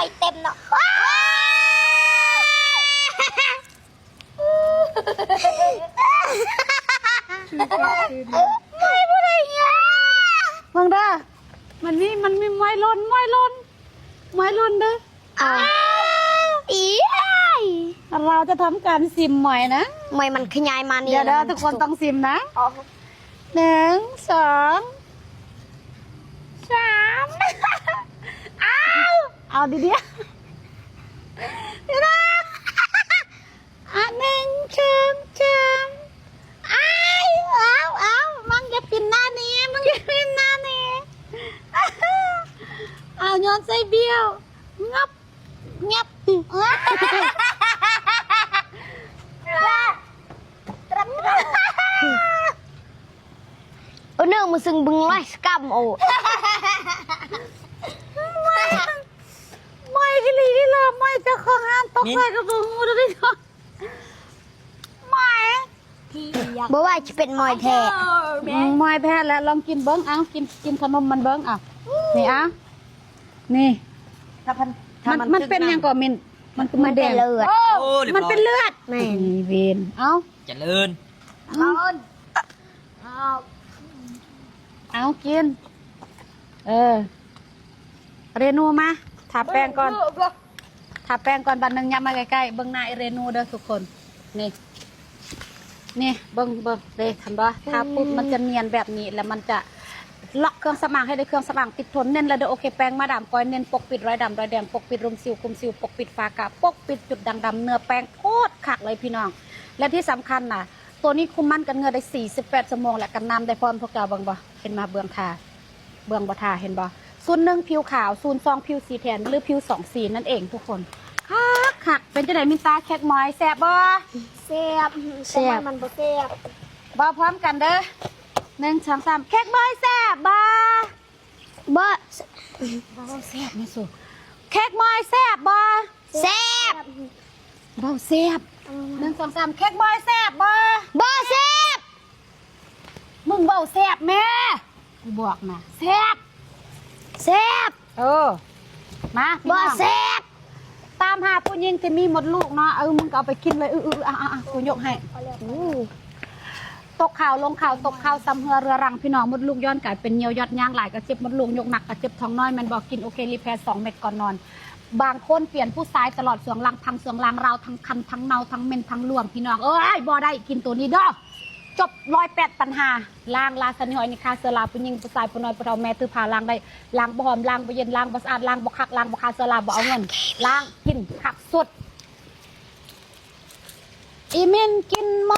ไม่เต็มเนาะไม่พูดอะไรเงี้ยฟังเด้อมันมีไม้ล้นเด้ออีเราจะทำการซิมใหม่นะไม่มันขยายมานี่เดี๋ยวเด้อทุกคนต้องซิมนะ1 2 3เอาดีๆนี่นะ1 2 3เอามึงอย่าปิดหน้านี้เอาย้อนใส่เบี้ยวงับเนื้อมันซึ่งบึงไล่สกัมโอ้ไม่กิลีที่เราไม่จะของงานตกใส่กระปุกงูดูดิค่ะบอกว่าจะเป็นมอยแท้มอยแพ้แล้วลองกินเบิ้งเอากินขนมมันเบิ้งนี่นี่มันเป็นยังก่อมินมันเป็นเลือดมันเป็นเลือดแม่เวนเอาเจริญเอากินเรนูมาทาแป้งก่อนบันนึงยับมาใกล้ๆเบิ้งหน้าเรนูเด้อทุกคนนี่เบิ้งเลยทำบ่ทาปุ๊บมันจะเนียนแบบนี้แล้วมันจะล็อกเครื่องสมางให้ได้เครื่องสมางติดทนเน้นแล้วเด้อโอเคแป้งมาดามก้อยเน้นปกปิดรอยดำรอยแดงปกปิดรุมสิวคุมสิวปกปิดฝากะปกปิดจุดด่างดำเนื้อแป้งโคตรขักเลยพี่น้องและที่สำคัญน่ะตัวนี้คุมมันกันเงือได้48 ชั่วโมงและกันน้ำได้พร้อมพวกเจ้าเบิ่งบ่เห็นมาเบื้องบ่ทาเห็นบ่ส่วน1ผิวขาวส่วน2ผิวสีแทนหรือผิว2สีนั่นเองทุกคนคักเป็นจะได้มินตาแคกมอยแซ่บบ่แซ่บมันบ่แซ่บบ่พร้อมกันเด้อ1 2 3แคกมอยแซ่บบ่แซ่บนี่สุแคกมอยแซ่บบ่แซ่บบ่แซ่บ1 2 3แคกมอยแซ่บบ่แซ่บมึงเบาแซ่บแม่กูบอกนะแซ่บมาบ่แซ่บตามหาผู้หญิงที่มีหมดลูกเนาะมึงก็เอาไปกินเลยกูยกให้ตกข่าวลงข่าวตกข่าวซ้ำเรือรังพี่น้องมดลูกย้อนกลายเป็นเหี่ยวยอดย่างหลายกระเจ็บมดลูกยกหนักกระเจ็บท้องน้อยมันบอกกินโอเครีแพร์2 เม็ดก่อนนอนบางคนเปลี่ยนผู้ชายตลอดเสียงลังพังเสียงลังเราทั้งคันทั้งเนาทั้งเมนทั้งรวมพี่น้องบ่ได้กินตัวนี้ดอกจบ108 ปัญหาล้างลาสนิหอยนี่ค่ะเสือลาผู้หญิงผู้ชายผู้น้อยผู้เฒ่าแม่ถือผ้าล้างได้ล้างบ่หอมล้างบ่เย็นล้างบ่สะอาดล้างบ่คักล้างบ่คาเสือลาบ่เอาเงินล้างกินคักสุดอีเมนกินไหม